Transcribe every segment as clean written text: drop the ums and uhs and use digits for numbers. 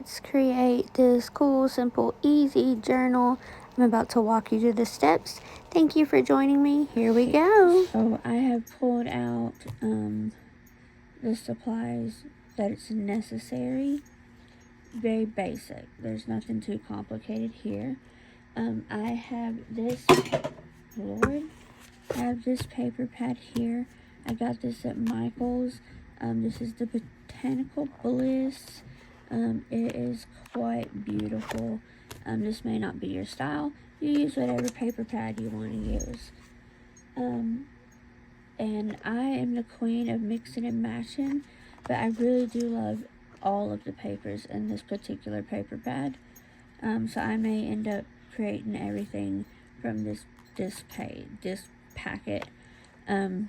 let's create this cool, simple, easy journal. I'm about to walk you through the steps. Thank you for joining me. Here we go. So I have pulled out the supplies that it's necessary. Very basic. There's nothing too complicated here. I have this, Lord, I have this paper pad here. I got this at Michael's. This is the Botanical Bliss. It is quite beautiful. This may not be your style. You use whatever paper pad you want to use. And I am the queen of mixing and matching, but I really do love all of the papers in this particular paper pad. So I may end up creating everything from this packet. And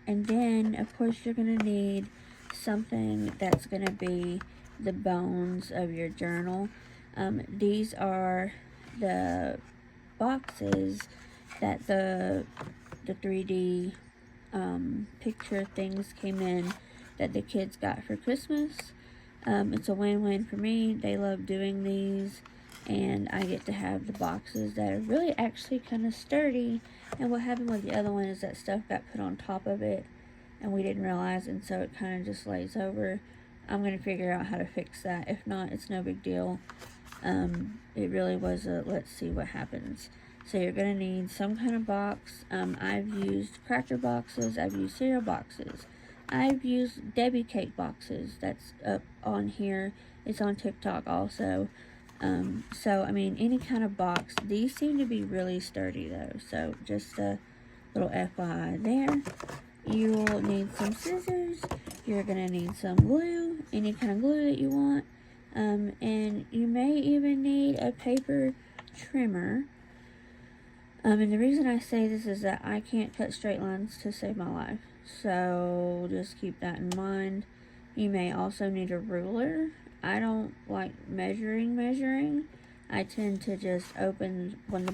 then, of course, you're going to need something that's going to be the bones of your journal. These are the boxes that the 3D picture things came in that the kids got for Christmas. It's a win-win for me. They love doing these, and I get to have the boxes that are really actually kind of sturdy. And what happened with the other one is that stuff got put on top of it and we didn't realize, and so it kind of just lays over. I'm going to figure out how to fix that. If not, it's no big deal. It really was a let's see what happens. So you're going to need some kind of box. I've used cracker boxes. I've used cereal boxes. I've used Debbie cake boxes. That's up on here. It's on TikTok also. So, I mean, any kind of box. These seem to be really sturdy, though. So, just a little FYI there. You'll need some scissors. You're going to need some glue. Any kind of glue that you want. And you may even need a paper trimmer. And the reason I say this is that I can't cut straight lines to save my life. So, just keep that in mind. You may also need a ruler. I don't like measuring. I tend to just open when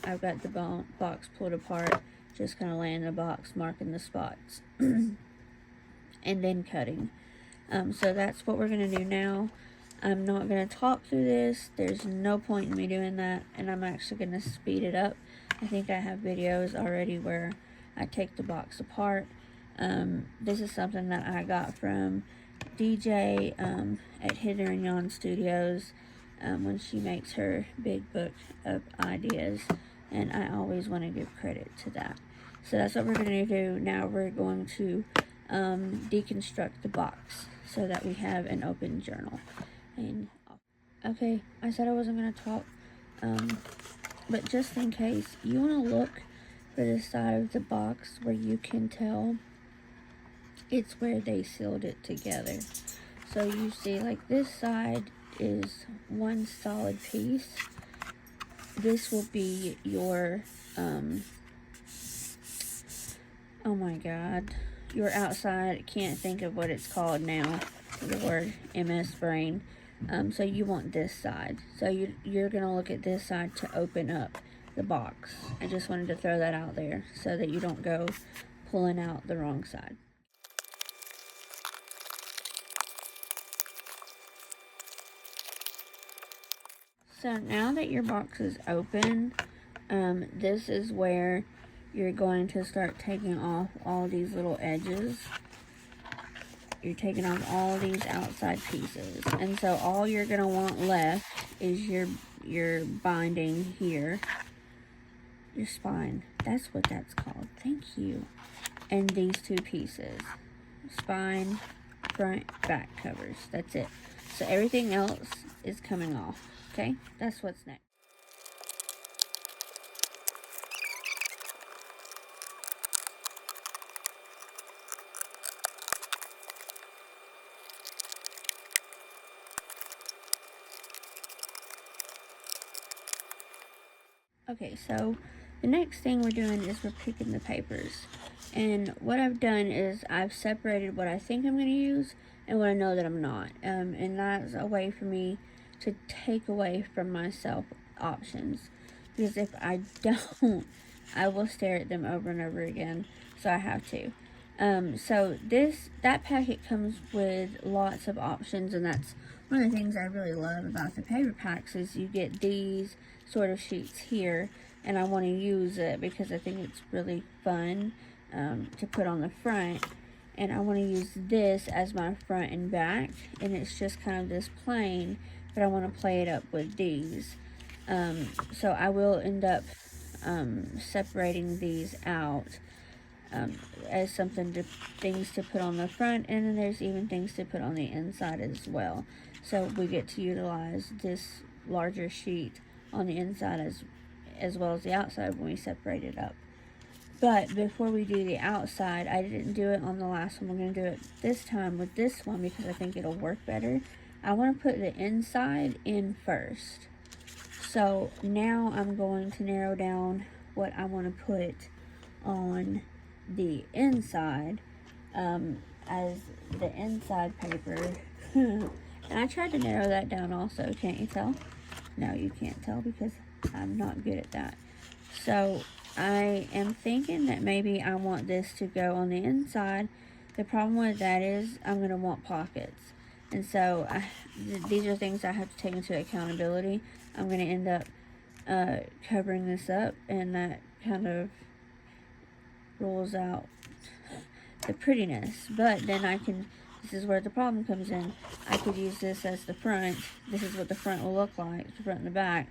I've got the box pulled apart, just kind of lay in the box, marking the spots, and then cutting. So that's what we're going to do now. I'm not going to talk through this. There's no point in me doing that, and I'm actually going to speed it up. I think I have videos already where I take the box apart. This is something that I got from DJ at Hither and Yon Studios when she makes her big book of ideas, and I always want to give credit to that. So that's what we're going to do. Now we're going to deconstruct the box so that we have an open journal. And okay, I said I wasn't going to talk, but just in case, you want to look for the side of the box where you can tell it's where they sealed it together. So you see, like, this side is one solid piece. This will be your oh my god, your outside. Can't think of what it's called now. Lord, MS brain. So you want this side. So you're gonna look at this side to open up the box. I just wanted to throw that out there so that you don't go pulling out the wrong side. So now that your box is open, this is where you're going to start taking off all these little edges. You're taking off all these outside pieces. And so all you're going to want left is your binding here. Your spine. That's what that's called. Thank you. And these two pieces. Spine, front, back covers. That's it. So everything else is coming off. Okay? That's what's next. Okay, so the next thing we're doing is we're picking the papers. And what I've done is I've separated what I think I'm going to use and what I know that I'm not. And that's a way for me to take away from myself options. Because if I don't, I will stare at them over and over again. So I have to. So that packet comes with lots of options, and that's one of the things I really love about the paper packs is you get these sort of sheets here, and I want to use it because I think it's really fun to put on the front, and I want to use this as my front and back, and it's just kind of this plain, but I want to play it up with these. So I will end up separating these out as things to put on the front, and then there's even things to put on the inside as well. So we get to utilize this larger sheet on the inside as well as the outside when we separate it up. But before we do the outside, I didn't do it on the last one. We're going to do it this time with this one because I think it'll work better. I want to put the inside in first. So now I'm going to narrow down what I want to put on the inside as the inside paper. And I tried to narrow that down also. Can't you tell? No, you can't tell because I'm not good at that. So I am thinking that maybe I want this to go on the inside. The problem with that is I'm going to want pockets. And so these are things I have to take into accountability. I'm going to end up covering this up, and that kind of rules out the prettiness. But then this is where the problem comes in. I could use this as the front. This is what the front will look like, the front and the back.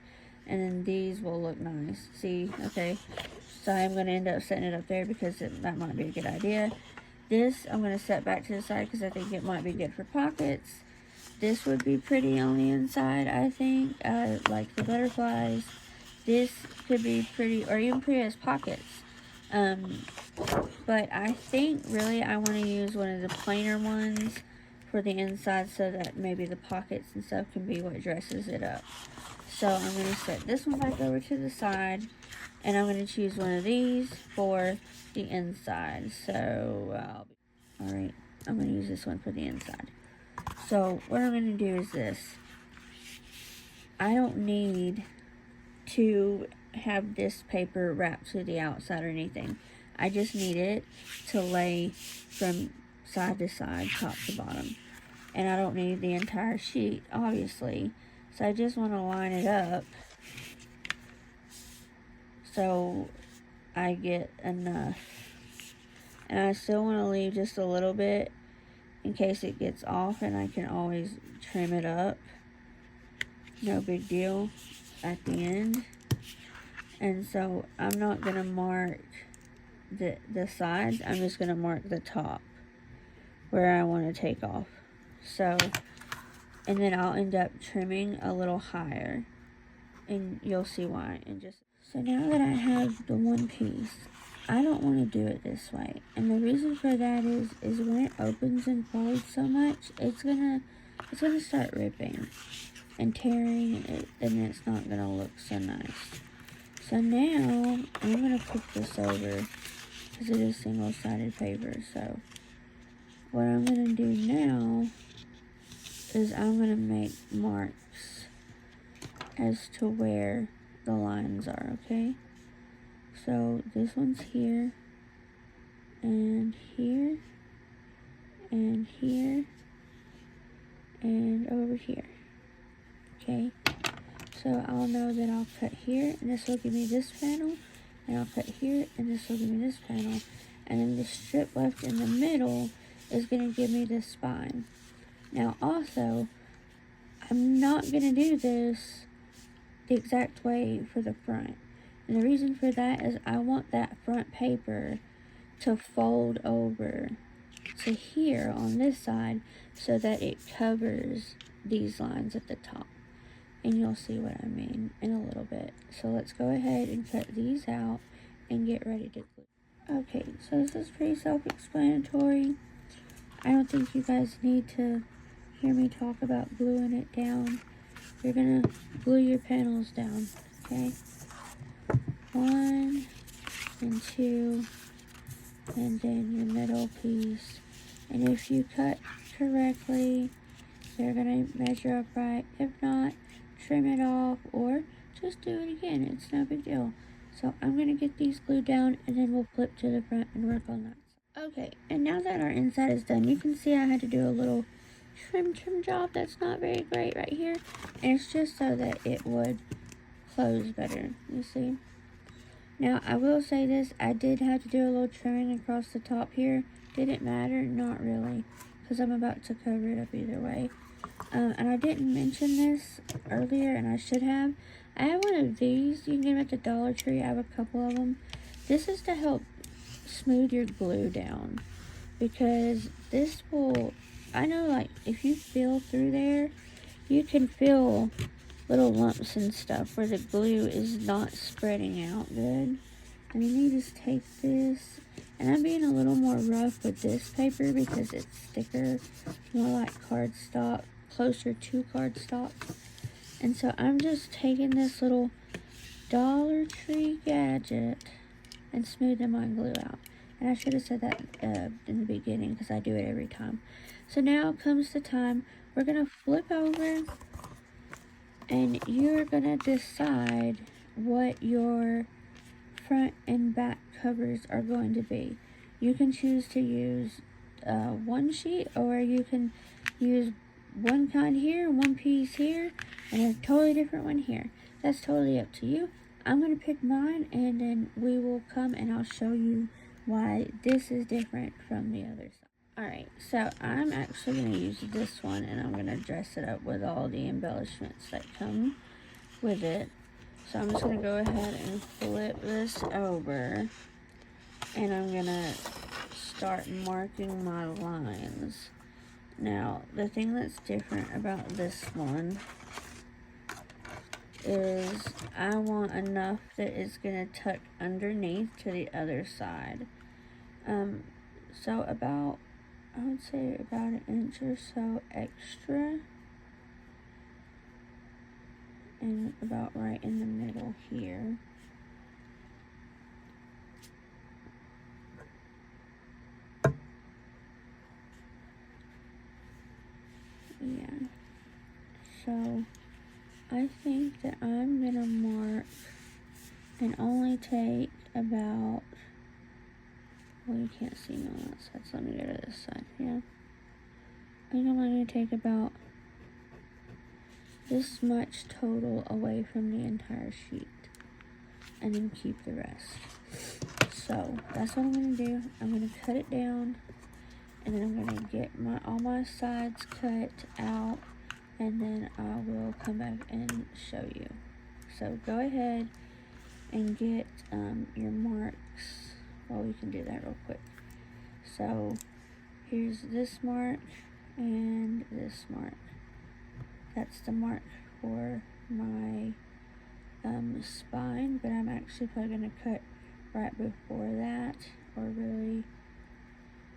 And then these will look nice. See? Okay. So I'm going to end up setting it up there because that might be a good idea. This I'm going to set back to the side because I think it might be good for pockets. This would be pretty on the inside, I think. Like the butterflies. This could be pretty, or even pretty as pockets. But I think really I want to use one of the plainer ones for the inside so that maybe the pockets and stuff can be what dresses it up. So I'm going to set this one back over to the side, and I'm going to choose one of these for the inside. So, alright, I'm going to use this one for the inside. So what I'm going to do is this. I don't need to have this paper wrapped to the outside or anything. I just need it to lay from side to side, top to bottom. And I don't need the entire sheet, obviously. So I just want to line it up so I get enough. And I still want to leave just a little bit in case it gets off, and I can always trim it up. No big deal at the end. And so I'm not going to mark the sides. I'm just going to mark the top where I want to take off. So, and then I'll end up trimming a little higher, and you'll see why. So now that I have the one piece, I don't want to do it this way. And the reason for that is when it opens and folds so much, it's gonna start ripping and tearing, and it's not gonna look so nice. So now I'm gonna put this over because it is single-sided paper. So what I'm gonna do now is I'm gonna make marks as to where the lines are, okay? So this one's here, and here, and here, and over here, okay? So I'll know that I'll cut here, and this will give me this panel, and I'll cut here, and this will give me this panel, and then the strip left in the middle is going to give me this spine. Now also, I'm not going to do this the exact way for the front. And the reason for that is I want that front paper to fold over to here on this side so that it covers these lines at the top. And you'll see what I mean in a little bit. So let's go ahead and cut these out and get ready to glue. Okay, so this is pretty self-explanatory. I don't think you guys need to hear me talk about gluing it down. You're gonna glue your panels down, okay? 1 and 2, and then your middle piece. And if you cut correctly, they're gonna measure up right. If not, trim it off or just do it again. It's no big deal. So I'm gonna get these glued down, and then we'll flip to the front and work on that. Okay, and now that our inside is done, you can see I had to do a little trim job that's not very great right here. And it's just so that it would close better, you see. Now, I will say this, I did have to do a little trimming across the top here. Did it matter? Not really, because I'm about to cover it up either way. And I didn't mention this earlier, and I should have. I have one of these. You can get them at the Dollar Tree. I have a couple of them. This is to help smooth your glue down, because this will, I know, like, if you feel through there, you can feel little lumps and stuff where the glue is not spreading out good. And then you just take this, and I'm being a little more rough with this paper because it's thicker, more like cardstock, closer to cardstock. And so I'm just taking this little Dollar Tree gadget and smoothing my glue out. And I should have said that in the beginning because I do it every time. So now comes the time we're going to flip over, and you're going to decide what your front and back covers are going to be. You can choose to use one sheet, or you can use one kind here, one piece here, and a totally different one here. That's totally up to you. I'm going to pick mine, and then we will come and I'll show you why this is different from the other side. Alright, so I'm actually going to use this one, and I'm going to dress it up with all the embellishments that come with it. So I'm just going to go ahead and flip this over, and I'm going to start marking my lines. Now, the thing that's different about this one is I want enough that it's going to tuck underneath to the other side. So about, I would say about an inch or so extra, and about right in the middle here. Yeah, so I think that I'm gonna mark and only take about, well, you can't see me on that side, so let me go to this side. Yeah, I think I'm gonna take about this much total away from the entire sheet, and then keep the rest. So that's what I'm gonna do. I'm gonna cut it down, and then I'm gonna get all my sides cut out, and then I will come back and show you. So go ahead and get your marks. Well, we can do that real quick. So here's this mark and this mark. That's the mark for my spine, but I'm actually probably going to cut right before that, or really,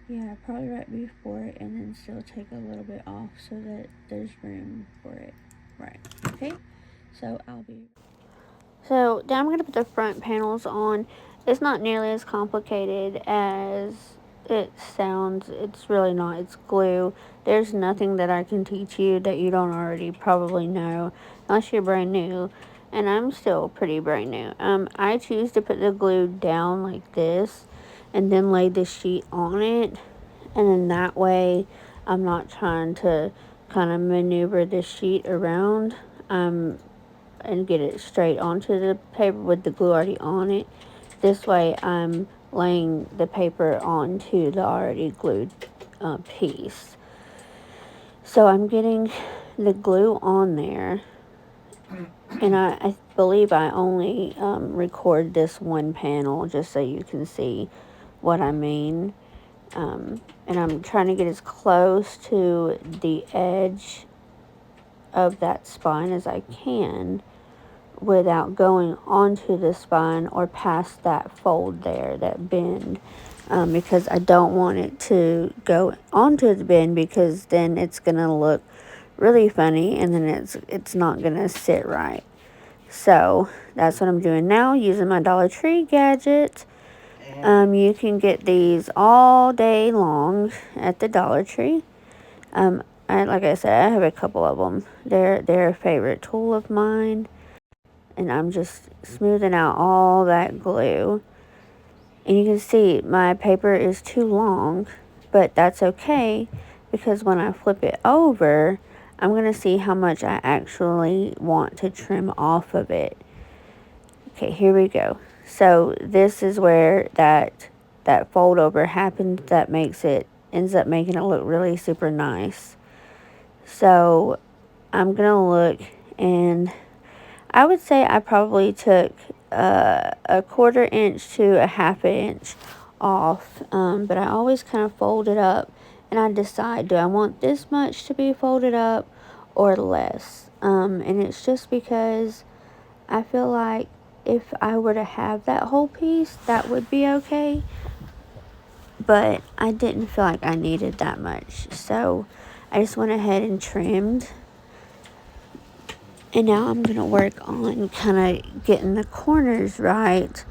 yeah, probably right before it, and then still take a little bit off so that there's room for it. Right, okay? So So now I'm going to put the front panels on. It's not nearly as complicated as it sounds. It's really not. It's glue. There's nothing that I can teach you that you don't already probably know, unless you're brand new. And I'm still pretty brand new. I choose to put the glue down like this, and then lay the sheet on it. And then that way, I'm not trying to kind of maneuver the sheet around. And get it straight onto the paper with the glue already on it. This way I'm laying the paper onto the already glued piece. So I'm getting the glue on there, and I believe I only record this one panel just so you can see what I mean. And I'm trying to get as close to the edge of that spine as I can, without going onto the spine or past that fold there, that bend, because I don't want it to go onto the bend, because then it's gonna look really funny, and then it's not gonna sit right. So that's what I'm doing now, using my Dollar Tree gadget. You can get these all day long at the Dollar Tree. Like I said, I have a couple of them. They're a favorite tool of mine. And I'm just smoothing out all that glue. And you can see my paper is too long, but that's okay because when I flip it over, I'm going to see how much I actually want to trim off of it. Okay, here we go. So this is where that fold over happens that ends up making it look really super nice. So I'm going to look, and I would say I probably took a 1/4 inch to a 1/2 inch off, but I always kind of fold it up, and I decide, do I want this much to be folded up or less? And it's just because I feel like if I were to have that whole piece, that would be okay, but I didn't feel like I needed that much, so I just went ahead and trimmed. And now I'm going to work on kind of getting the corners right,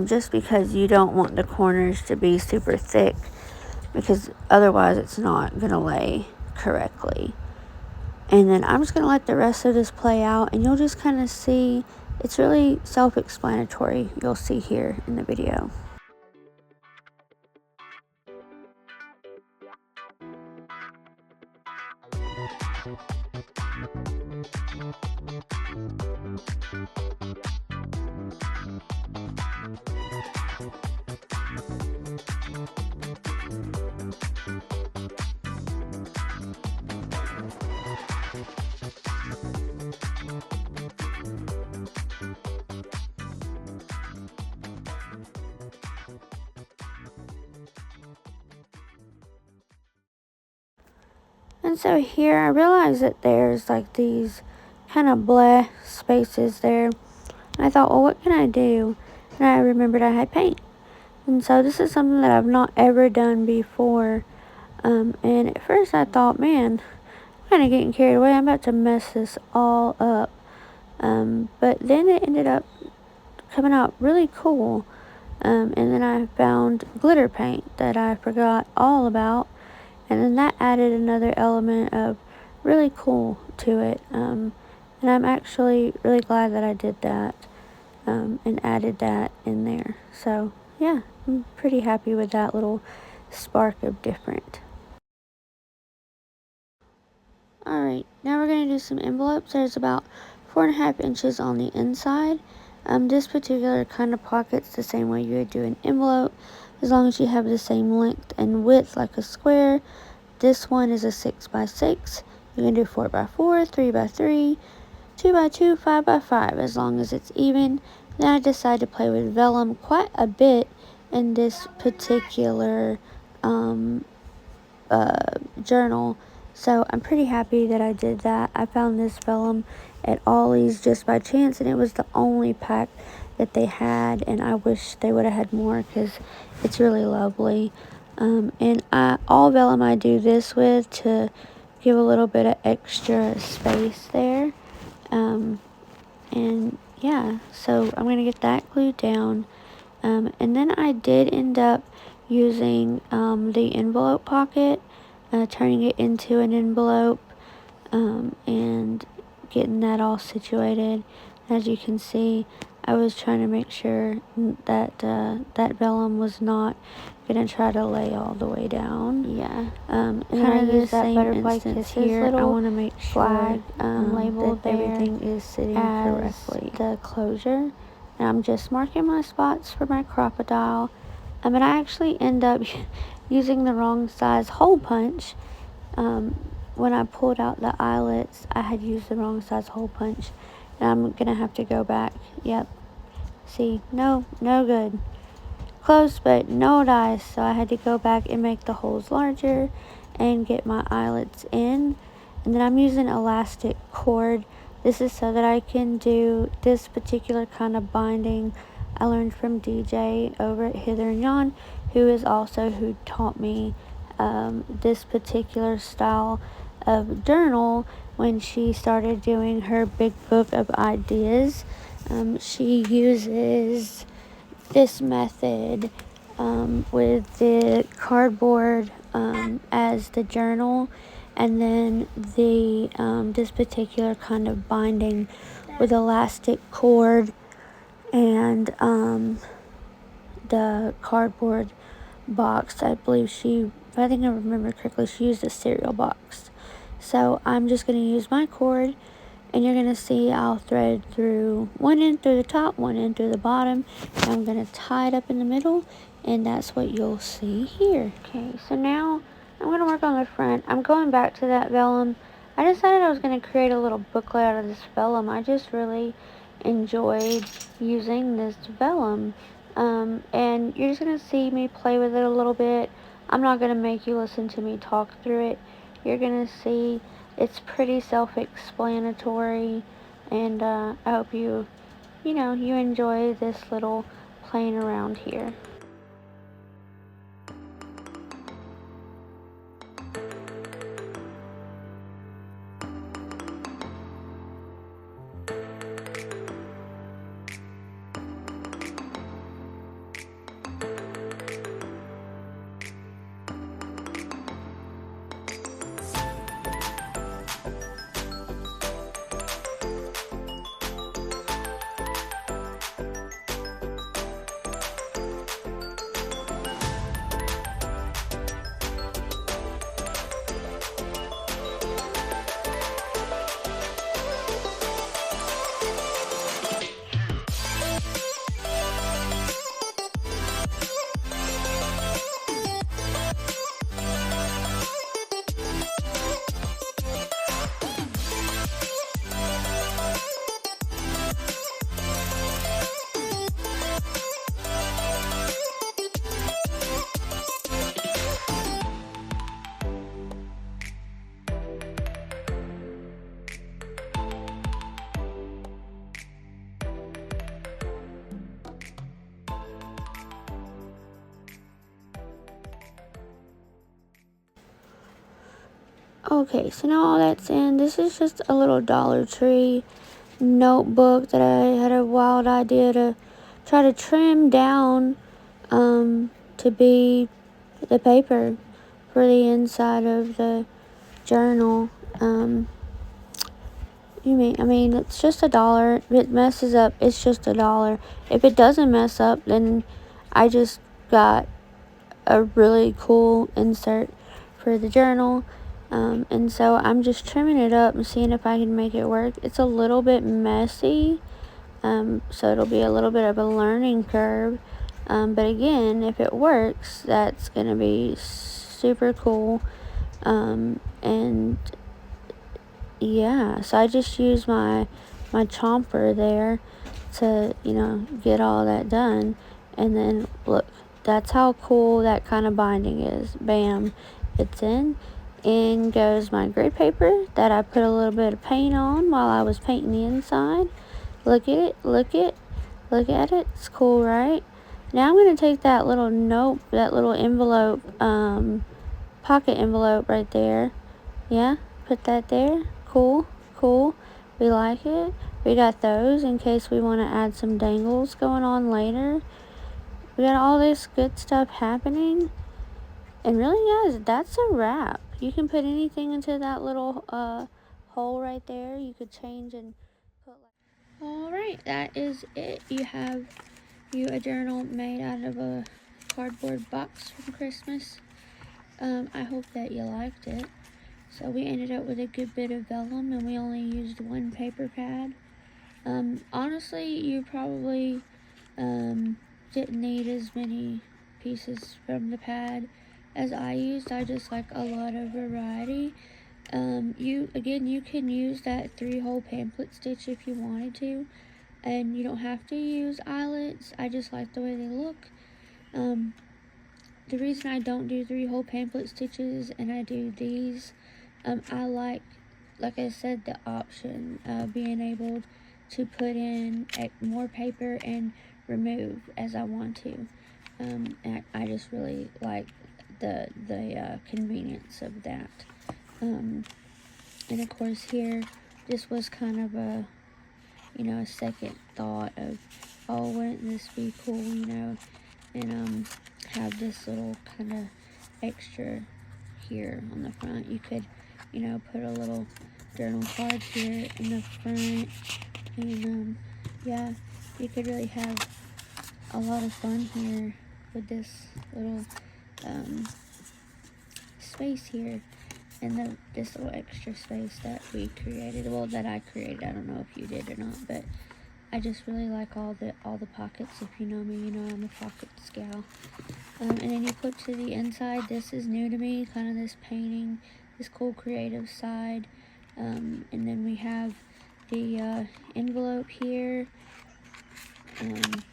just because you don't want the corners to be super thick, because otherwise it's not going to lay correctly. And then I'm just going to let the rest of this play out, and you'll just kind of see. It's really self-explanatory. You'll see here in the video. And so here I realized that there's like these kind of bleh spaces there. And I thought, well, what can I do? And I remembered I had paint. And so this is something that I've not ever done before. And at first I thought, man, I'm kind of getting carried away. I'm about to mess this all up. But then it ended up coming out really cool. And then I found glitter paint that I forgot all about. And then that added another element of really cool to it. And I'm actually really glad that I did that and added that in there. So yeah, I'm pretty happy with that little spark of different. Alright, now we're going to do some envelopes. There's about 4.5 inches on the inside. This particular kind of pocket's the same way you would do an envelope, as long as you have the same length and width like a square. This one is a 6x6. You can do 4x4, 3x3, 2x2, 5x5, as long as it's even. Then I decided to play with vellum quite a bit in this particular journal. So I'm pretty happy that I did that. I found this vellum at Ollie's just by chance, and it was the only pack that they had, and I wish they would have had more because it's really lovely. And all vellum I do this with to give a little bit of extra space there. And yeah, so I'm going to get that glued down. And then I did end up using the envelope pocket, turning it into an envelope, and getting that all situated. As you can see, I was trying to make sure that that vellum was not going to try to lay all the way down. Yeah. And I use that butterfly kisses here. I want to make sure label that everything is sitting correctly. The closure. And I'm just marking my spots for my crocodile. And I actually end up using the wrong size hole punch. When I pulled out the eyelets, I had used the wrong size hole punch. And I'm going to have to go back. Yep. See, no good. Close, but no dice. So I had to go back and make the holes larger and get my eyelets in. And then I'm using elastic cord. This is so that I can do this particular kind of binding I learned from DJ over at Hither and Yon, who taught me this particular style of journal when she started doing her big book of ideas. She uses this method with the cardboard as the journal, and then the this particular kind of binding with elastic cord and the cardboard box. I believe if I think I remember correctly, she used a cereal box. So I'm just going to use my cord, and you're going to see I'll thread through one end through the top, one end through the bottom. And I'm going to tie it up in the middle, and that's what you'll see here. Okay, so now I'm going to work on the front. I'm going back to that vellum. I decided I was going to create a little booklet out of this vellum. I just really enjoyed using this vellum. And you're just going to see me play with it a little bit. I'm not going to make you listen to me talk through it. You're going to see it's pretty self-explanatory, and I hope you enjoy this little playing around here. Okay, so now all that's in. This is just a little Dollar Tree notebook that I had a wild idea to try to trim down to be the paper for the inside of the journal. It's just $1. If it messes up, it's just $1. If it doesn't mess up, then I just got a really cool insert for the journal. And so I'm just trimming it up and seeing if I can make it work. It's a little bit messy, so it'll be a little bit of a learning curve. But again, if it works, that's going to be super cool. And yeah, so I just use my chomper there to, get all that done. And then look, that's how cool that kind of binding is. Bam, it's in. In goes my grid paper that I put a little bit of paint on while I was painting the inside. Look at it, look at it. It's cool, right? Now I'm going to take that little envelope, pocket envelope right there. Yeah, put that there. Cool. We like it. We got those in case we want to add some dangles going on later. We got all this good stuff happening. And really, guys, that's a wrap. You can put anything into that little hole right there. You could change and put Alright, that is it. You have a journal made out of a cardboard box from Christmas. I hope that you liked it. So we ended up with a good bit of vellum, and we only used one paper pad. Honestly, you probably didn't need as many pieces from the pad as I used. I just like a lot of variety. You can use that 3-hole pamphlet stitch if you wanted to, and you don't have to use eyelets. I just like the way they look. The reason I don't do 3-hole pamphlet stitches and I do these, I like I said, the option of being able to put in more paper and remove as I want to. And I just really like the convenience of that. And of course here, this was kind of a second thought of, oh, wouldn't this be cool, and have this little kind of extra here on the front. You could put a little journal card here in the front, and yeah, you could really have a lot of fun here with this little space here, and this little extra space that we created, well, that I created. I don't know if you did or not, but I just really like all the pockets. If you know me, you know I'm a pockets gal. And then you put to the inside, this is new to me, kind of this painting, this cool creative side. And then we have the envelope here, and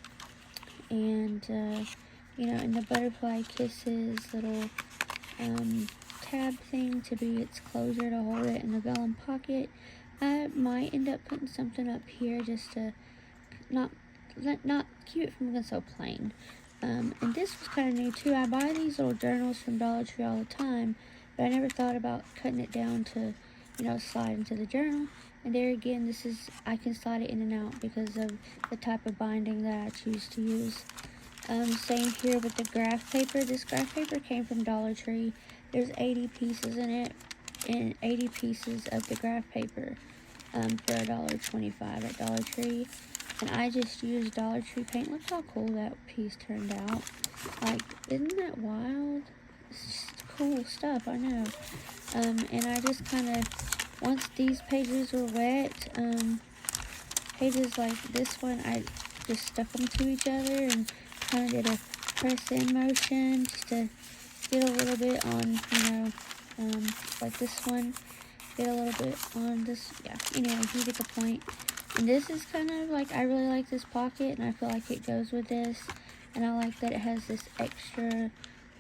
you know, and the butterfly kisses little tab thing to be its closure to hold it in the vellum pocket. I might end up putting something up here just to not keep it from looking so plain. And this was kind of new too. I buy these little journals from Dollar Tree all the time, but I never thought about cutting it down to, you know, slide into the journal. And there again, this is, I can slide it in and out because of the type of binding that I choose to use. Same here with the graph paper. This graph paper came from Dollar Tree. There's 80 pieces in it, and 80 pieces of the graph paper for $1.25 at Dollar Tree. And I just used Dollar Tree paint. Look how cool that piece turned out. Like, isn't that wild? It's just cool stuff, I know. And I just kind of, once these pages were wet, pages like this one, I just stuck them to each other and kind of did a press in motion just to get a little bit on, you know, like this one, get a little bit on this, yeah, anyway, you get the point. And this is kind of like, I really like this pocket, and I feel like it goes with this, and I like that it has this extra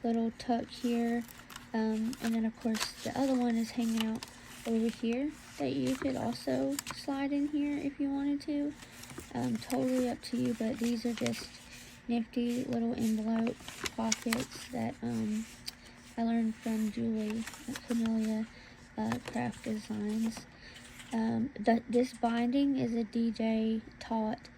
little tuck here, and then of course the other one is hanging out over here that you could also slide in here if you wanted to. Totally up to you, but these are just nifty little envelope pockets that I learned from Julie at Camelia Crafts Designs. This binding is a DJ taught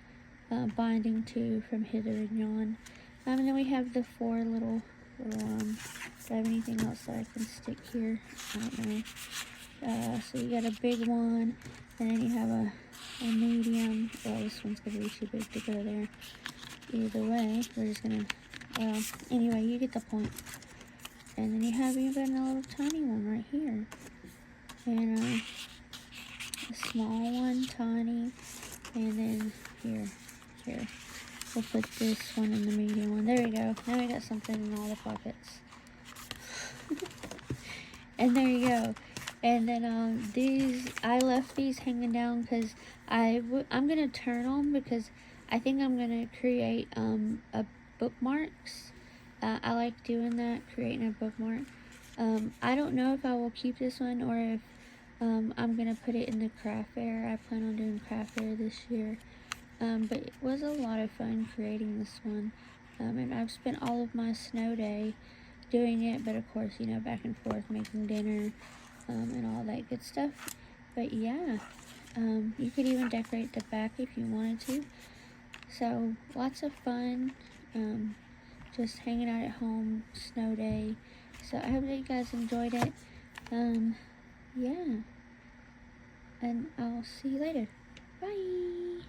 binding too from Hither and Yon. And then we have the four little do I have anything else that I can stick here? I don't know. So you got a big one, and then you have a medium. Well, this one's going to be too big to go there. Either way, we're just going to, well, anyway, you get the point. And then you have even a little tiny one right here. And a small one, tiny, and then here. We'll put this one in the medium one. There we go. Now we got something in all the pockets. And there you go. And then these, I left these hanging down because I'm gonna turn them because I think I'm gonna create a bookmarks. I like doing that, creating a bookmark. I don't know if I will keep this one or if I'm gonna put it in the craft fair. I plan on doing craft fair this year. But it was a lot of fun creating this one. And I've spent all of my snow day doing it, but of course, you know, back and forth making dinner and all that good stuff. But yeah, you could even decorate the back if you wanted to. So lots of fun, just hanging out at home, snow day. So I hope that you guys enjoyed it. Yeah, and I'll see you later. Bye.